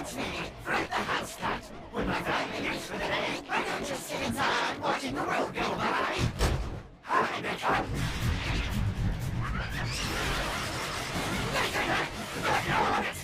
That's me, Fred the House Cat. When my family eats for the day, I don't just sit inside watching the world go by. Hi, Bacon. Bacon!